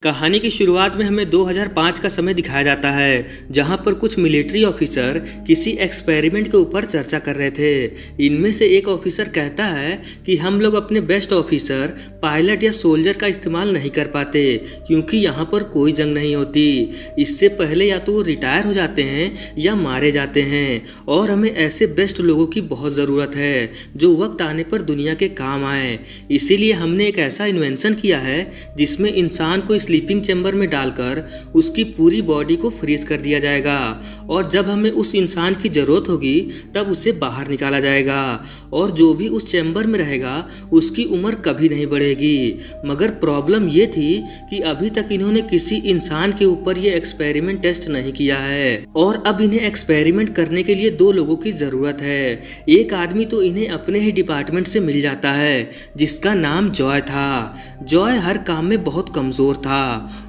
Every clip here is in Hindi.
कहानी की शुरुआत में हमें 2005 का समय दिखाया जाता है, जहां पर कुछ मिलिट्री ऑफिसर किसी एक्सपेरिमेंट के ऊपर चर्चा कर रहे थे। इनमें से एक ऑफिसर कहता है कि हम लोग अपने बेस्ट ऑफिसर, पायलट या सोल्जर का इस्तेमाल नहीं कर पाते क्योंकि यहाँ पर कोई जंग नहीं होती। इससे पहले या तो वो रिटायर हो जाते हैं या मारे जाते हैं, और हमें ऐसे बेस्ट लोगों की बहुत ज़रूरत है जो वक्त आने पर दुनिया के काम आए। इसीलिए हमने एक ऐसा इन्वेंशन किया है जिसमें इंसान को स्लीपिंग चैम्बर में डालकर उसकी पूरी बॉडी को फ्रीज कर दिया जाएगा, और जब हमें उस इंसान की ज़रूरत होगी तब उसे बाहर निकाला जाएगा, और जो भी उस चैम्बर में रहेगा उसकी उम्र कभी नहीं बढ़ेगी। मगर प्रॉब्लम ये थी कि अभी तक इन्होंने किसी इंसान के ऊपर ये एक्सपेरिमेंट टेस्ट नहीं किया है, और अब इन्हें एक्सपेरिमेंट करने के लिए 2 लोगों की ज़रूरत है। एक आदमी तो इन्हें अपने ही डिपार्टमेंट से मिल जाता है जिसका नाम जॉय था। जॉय हर काम में बहुत कमज़ोर था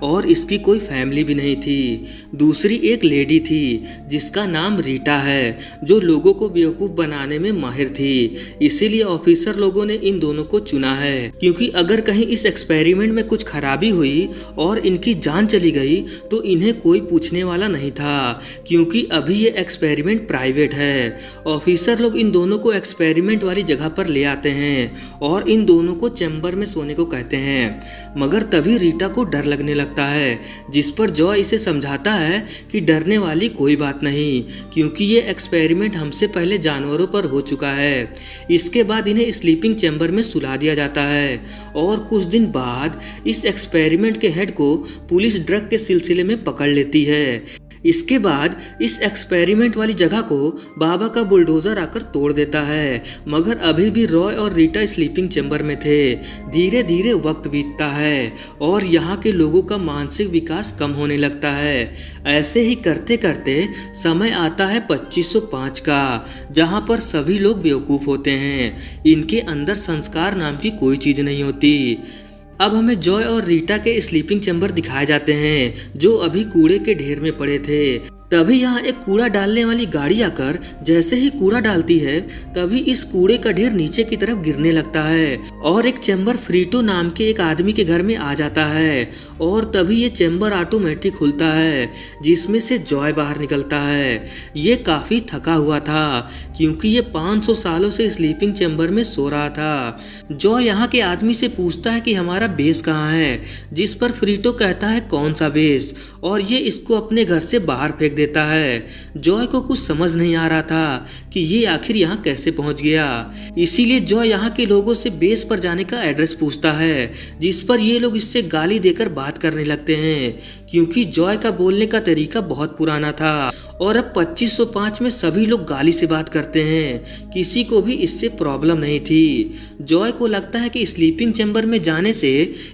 और इसकी कोई फैमिली भी नहीं थी। दूसरी एक लेडी थी जिसका नाम रीटा है, जो लोगों को बेवकूफ़ बनाने में माहिर थी। इसीलिए ऑफिसर लोगों ने इन दोनों को चुना है, क्योंकि अगर कहीं इस एक्सपेरिमेंट में कुछ खराबी हुई और इनकी जान चली गई तो इन्हें कोई पूछने वाला नहीं था, क्योंकि अभी ये एक्सपेरिमेंट प्राइवेट है। ऑफिसर लोग इन दोनों को एक्सपेरिमेंट वाली जगह पर ले आते हैं और इन दोनों को चैम्बर में सोने को कहते हैं। मगर तभी रीटा को डर लगने लगता है, जिस पर जॉय इसे समझाता है कि डरने वाली कोई बात नहीं, क्योंकि ये एक्सपेरिमेंट हमसे पहले जानवरों पर हो चुका है। इसके बाद इन्हें स्लीपिंग चैम्बर में सुला दिया जाता है, और कुछ दिन बाद इस एक्सपेरिमेंट के हेड को पुलिस ड्रग के सिलसिले में पकड़ लेती है। इसके बाद इस एक्सपेरिमेंट वाली जगह को बाबा का बुलडोजर आकर तोड़ देता है, मगर अभी भी रॉय और रीटा स्लीपिंग चैम्बर में थे। धीरे धीरे वक्त बीतता है और यहाँ के लोगों का मानसिक विकास कम होने लगता है। ऐसे ही करते करते समय आता है 2505 का, जहाँ पर सभी लोग बेवकूफ़ होते हैं। इनके अंदर संस्कार नाम की कोई चीज़ नहीं होती। अब हमें जॉय और रीटा के स्लीपिंग चैम्बर दिखाए जाते हैं, जो अभी कूड़े के ढेर में पड़े थे। तभी यहाँ एक कूड़ा डालने वाली गाड़ी आकर जैसे ही कूड़ा डालती है, तभी इस कूड़े का ढेर नीचे की तरफ गिरने लगता है और एक चैम्बर फ्रीटो नाम के एक आदमी के घर में आ जाता है, और तभी ये चैम्बर ऑटोमेटिक खुलता है जिसमें से जॉय बाहर निकलता है। ये काफ़ी थका हुआ था क्योंकि ये 500 सालों से स्लीपिंग चैम्बर में सो रहा था। जॉय यहाँ के आदमी से पूछता है कि हमारा बेस कहाँ है, जिस पर फ्रीटो कहता है कौन सा बेस, और ये इसको अपने घर से बाहर फेंक देता है। जॉय को कुछ समझ नहीं आ रहा था कि ये आखिर यहाँ कैसे पहुँच गया। इसीलिए जॉय यहाँ के लोगों से बेस पर जाने का एड्रेस पूछता है, जिस पर ये लोग इससे गाली देकर बात करने लगते हैं, क्योंकि जॉय का बोलने का तरीका बहुत पुराना था और अब 2505 में सभी लोग गाली से बात करते हैं। किसी को भी इससे प्रॉब्लम नहीं थी। जॉय को लगता है कि स्लीपिंग चैम्बर में जाने से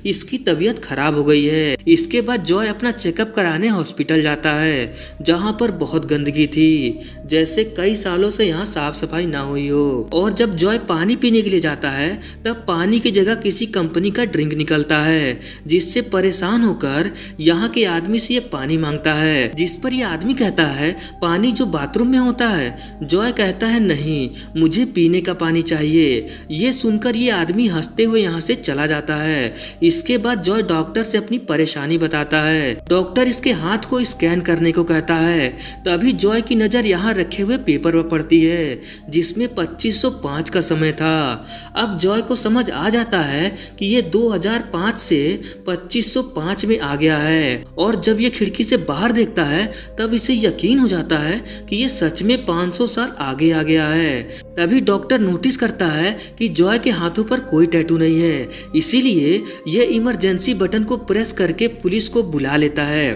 इसकी तबीयत खराब हो गई है। इसके बाद जॉय अपना चेकअप कराने हॉस्पिटल जाता है, जहां पर बहुत गंदगी थी, जैसे कई सालों से यहाँ साफ सफाई ना हुई हो। और जब जॉय पानी पीने के लिए जाता है, तब पानी की जगह किसी कंपनी का ड्रिंक निकलता है, जिससे परेशान होकर यहाँ के आदमी से ये पानी मांगता है, जिस पर यह आदमी कहता है पानी जो बाथरूम में होता है। जॉय कहता है नहीं, मुझे पीने का पानी चाहिए। ये सुनकर ये आदमी हंसते हुए यहाँ से चला जाता है। इसके बाद जॉय डॉक्टर से अपनी परेशानी बताता है। डॉक्टर इसके हाथ को स्कैन करने को कहता है। तभी जॉय की नज़र यहाँ रखे हुए पेपर पर पड़ती है, जिसमें 2505 का समय था। अब जॉय को समझ आ जाता है कि ये 2005 से 2505 में आ गया है, और जब ये खिड़की से बाहर देखता है तब इसे यकीन हो जाता है कि ये सच में 500 साल आगे आ गया है। तभी डॉक्टर नोटिस करता है कि जॉय के हाथों पर कोई टैटू नहीं है, इसीलिए ये इमरजेंसी बटन को प्रेस करके पुलिस को बुला लेता है,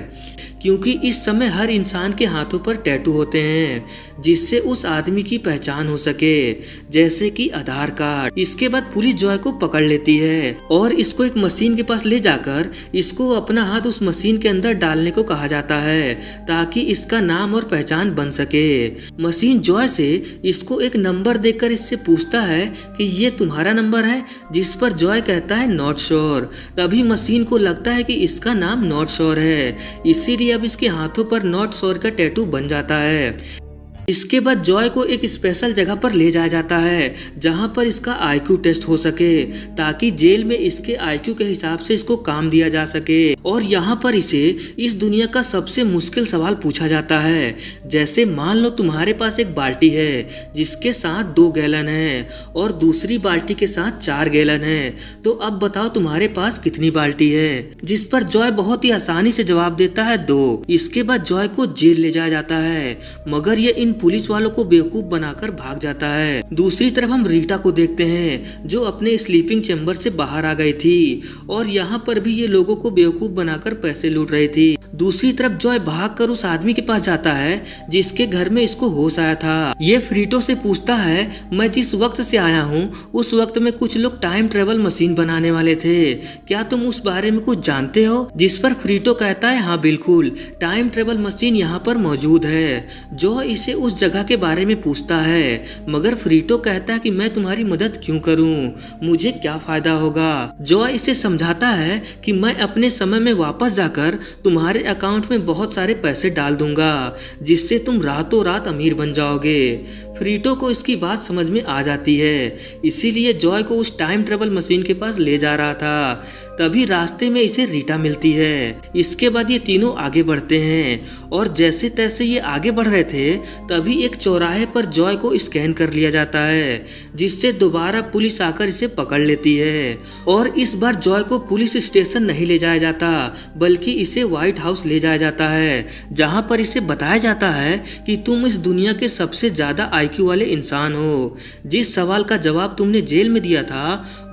क्योंकि इस समय हर इंसान के हाथों पर टैटू होते हैं जिससे उस आदमी की पहचान हो सके, जैसे कि आधार कार्ड। इसके बाद पुलिस जॉय को पकड़ लेती है और इसको एक मशीन के पास ले जाकर इसको अपना हाथ उस मशीन के अंदर डालने को कहा जाता है, ताकि इसका नाम और पहचान बन सके। मशीन जॉय से इसको एक नंबर देकर इससे पूछता है कि ये तुम्हारा नंबर है, जिस पर जॉय कहता है नॉट श्योर। तभी मशीन को लगता है कि इसका नाम नॉट श्योर है, इसीलिए अब इसके हाथों पर नॉट श्योर का टैटू बन जाता है। इसके बाद जॉय को एक स्पेशल जगह पर ले जाया जाता है जहां पर इसका आईक्यू टेस्ट हो सके, ताकि जेल में इसके आईक्यू के हिसाब से इसको काम दिया जा सके। और यहाँ पर इसे इस दुनिया का सबसे मुश्किल सवाल पूछा जाता है, जैसे मान लो तुम्हारे पास एक बाल्टी है जिसके साथ 2 गैलन है और दूसरी बाल्टी के साथ 4 गैलन है, तो अब बताओ तुम्हारे पास कितनी बाल्टी है। जिस पर जॉय बहुत ही आसानी से जवाब देता है 2। इसके बाद जॉय को जेल ले जाया जाता है, मगर ये इन पुलिस वालों को बेवकूफ बनाकर भाग जाता है। दूसरी तरफ हम रीटा को देखते हैं जो अपने स्लीपिंग चैम्बर से बाहर आ गई थी और यहाँ पर भी ये लोगों को बेवकूफ बनाकर पैसे लूट रही थी। दूसरी तरफ जॉय भागकर उस आदमी के पास जाता है जिसके घर में इसको होश आया था। ये फ्रीटो से पूछता है, मैं जिस वक्त से आया हूँ उस वक्त में कुछ लोग टाइम ट्रेवल मशीन बनाने वाले थे, क्या तुम उस बारे में कुछ जानते हो? जिस पर फ्रीटो कहता है, हाँ बिल्कुल, टाइम ट्रेवल मशीन यहाँ पर मौजूद है। जॉय इसे उस जगह के बारे में पूछता है, मगर फ्रीटो कहता है कि मैं तुम्हारी मदद क्यों करूं, मुझे क्या फायदा होगा। जॉय इसे समझाता है कि मैं अपने समय में वापस जाकर तुम्हारे अकाउंट में बहुत सारे पैसे डाल दूंगा जिससे तुम रातों रात अमीर बन जाओगे। फ्रीटो को इसकी बात समझ में आ जाती है, इसीलिए जॉय को उस टाइम ट्रेवल मशीन के पास ले जा रहा था। तभी रास्ते में इसे रीटा मिलती है। इसके बाद ये तीनों आगे बढ़ते हैं और जैसे तैसे ये आगे बढ़ रहे थे तभी एक चौराहे पर जॉय को स्कैन कर लिया जाता है, जिससे दोबारा पुलिस आकर इसे पकड़ लेती है। और इस बार जॉय को पुलिस स्टेशन नहीं ले जाया जाता बल्कि इसे व्हाइट हाउस ले जाया जाता है, जहां पर इसे बताया जाता है कि तुम इस दुनिया के सबसे ज्यादा आईक्यू वाले इंसान हो। जिस सवाल का जवाब तुमने जेल में दिया था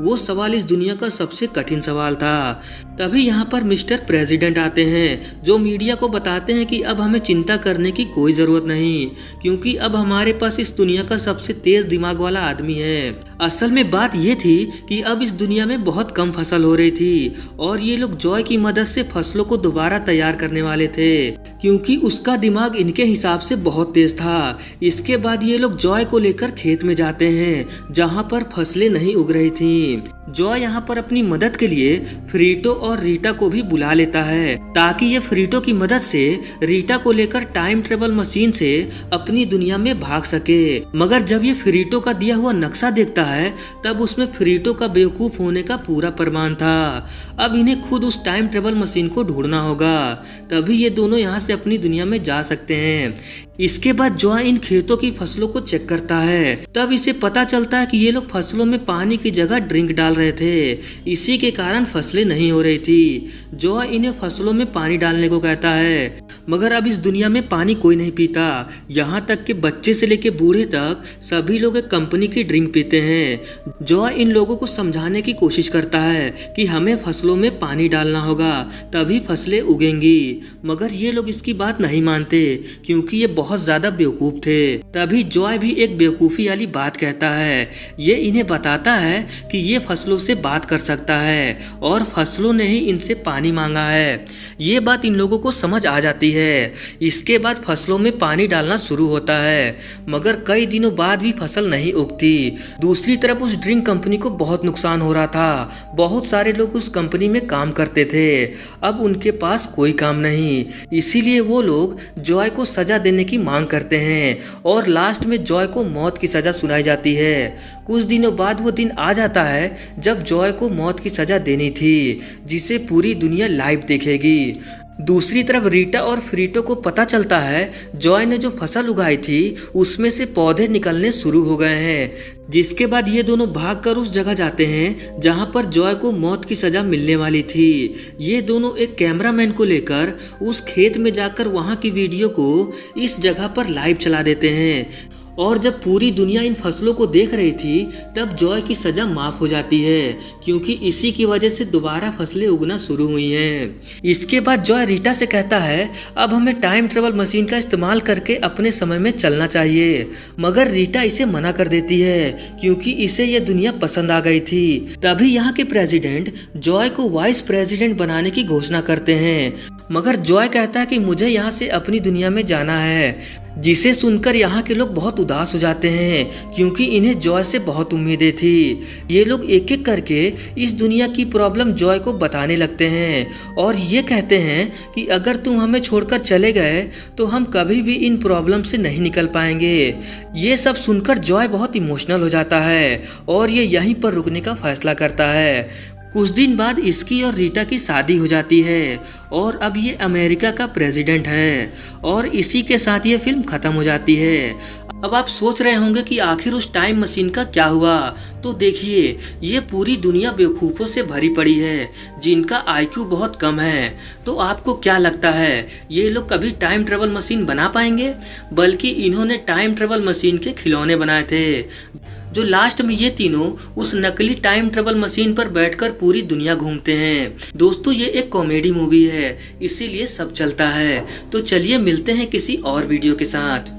वो सवाल इस दुनिया का सबसे कठिन सवाल था। तभी यहाँ पर मिस्टर प्रेसिडेंट आते हैं जो मीडिया को बताते हैं कि अब हमें चिंता करने की कोई जरूरत नहीं, क्योंकि अब हमारे पास इस दुनिया का सबसे तेज दिमाग वाला आदमी है। असल में बात ये थी कि अब इस दुनिया में बहुत कम फसल हो रही थी और ये लोग जॉय की मदद से फसलों को दोबारा तैयार करने वाले थे, क्योंकि उसका दिमाग इनके हिसाब से बहुत तेज था। इसके बाद ये लोग जॉय को लेकर खेत में जाते हैं जहाँ पर फसलें नहीं उग रही थी। जॉय यहाँ पर अपनी मदद के लिए फ्रीटो और रीटा को भी बुला लेता है ताकि ये फ्रीटो की मदद से रीटा को लेकर टाइम ट्रेवल मशीन से अपनी दुनिया में भाग सके। मगर जब ये फ्रीटो का दिया हुआ नक्शा देखता है तब उसमें फ्रीटो का बेवकूफ होने का पूरा प्रमाण था। अब इन्हें खुद उस टाइम ट्रेवल मशीन को ढूंढना होगा, तभी ये दोनों यहाँ से अपनी दुनिया में जा सकते हैं। इसके बाद जॉय इन खेतों की फसलों को चेक करता है, तब इसे पता चलता है कि ये लोग फसलों में पानी की जगह ड्रिंक डाल रहे थे, इसी के कारण फसलें नहीं हो रही थी। जॉय इन्हें फसलों में पानी डालने को कहता है, मगर अब इस दुनिया में पानी कोई नहीं पीता, यहाँ तक कि बच्चे से लेके बूढ़े तक सभी लोग एक कंपनी की ड्रिंक पीते हैं। जॉय इन लोगों को समझाने की कोशिश करता है कि हमें फसलों में पानी डालना होगा तभी फसलें उगेंगी, मगर ये लोग इसकी बात नहीं मानते क्योंकि ये बहुत ज्यादा बेवकूफ थे। तभी जॉय भी एक बेवकूफी वाली बात कहता है। ये इन्हें बताता है कि ये फसलों से बात कर सकता है और फसलों ने ही इनसे पानी मांगा है। ये बात इन लोगों को समझ आ जाती है। इसके बाद फसलों में पानी डालना शुरू होता है, मगर कई दिनों बाद भी फसल नहीं उगती। दूसरी तरफ उस ड्रिंक कंपनी को बहुत नुकसान हो रहा था। बहुत सारे लोग उस कंपनी में काम करते थे, अब उनके पास कोई काम नहीं, इसीलिए वो लोग जॉय को सजा देने की मांग करते हैं और लास्ट में जॉय को मौत की सजा सुनाई जाती है। कुछ दिनों बाद वो दिन आ जाता है जब जॉय को मौत की सजा देनी थी, जिसे पूरी दुनिया लाइव देखेगी। दूसरी तरफ रीटा और फ्रीटो को पता चलता है जॉय ने जो फसल उगाई थी उसमें से पौधे निकलने शुरू हो गए हैं, जिसके बाद ये दोनों भागकर उस जगह जाते हैं जहां पर जॉय को मौत की सजा मिलने वाली थी। ये दोनों एक कैमरामैन को लेकर उस खेत में जाकर वहां की वीडियो को इस जगह पर लाइव चला देते हैं और जब पूरी दुनिया इन फसलों को देख रही थी तब जॉय की सजा माफ हो जाती है, क्योंकि इसी की वजह से दोबारा फसलें उगना शुरू हुई हैं। इसके बाद जॉय रीटा से कहता है अब हमें टाइम ट्रेवल मशीन का इस्तेमाल करके अपने समय में चलना चाहिए, मगर रीटा इसे मना कर देती है क्योंकि इसे ये दुनिया पसंद आ गई थी। तभी यहाँ के प्रेसिडेंट जॉय को वाइस प्रेसिडेंट बनाने की घोषणा करते हैं मगर जॉय कहता है कि मुझे यहाँ से अपनी दुनिया में जाना है, जिसे सुनकर यहाँ के लोग बहुत उदास हो जाते हैं क्योंकि इन्हें जॉय से बहुत उम्मीदें थी। ये लोग एक एक करके इस दुनिया की प्रॉब्लम जॉय को बताने लगते हैं और ये कहते हैं कि अगर तुम हमें छोड़कर चले गए तो हम कभी भी इन प्रॉब्लम से नहीं निकल पाएंगे। ये सब सुनकर जॉय बहुत इमोशनल हो जाता है और ये यहीं पर रुकने का फैसला करता है। कुछ दिन बाद इसकी और रीटा की शादी हो जाती है और अब ये अमेरिका का प्रेसिडेंट है और इसी के साथ ये फिल्म ख़त्म हो जाती है। अब आप सोच रहे होंगे कि आखिर उस टाइम मशीन का क्या हुआ। तो देखिए, ये पूरी दुनिया बेवकूफ़ों से भरी पड़ी है जिनका IQ बहुत कम है। तो आपको क्या लगता है ये लोग कभी टाइम ट्रेवल मशीन बना पाएंगे? बल्कि इन्होंने टाइम ट्रेवल मशीन के खिलौने बनाए थे, जो लास्ट में ये तीनों उस नकली टाइम ट्रेवल मशीन पर बैठकर पूरी दुनिया घूमते हैं। दोस्तों, ये एक कॉमेडी मूवी है, इसीलिए सब चलता है। तो चलिए मिलते हैं किसी और वीडियो के साथ।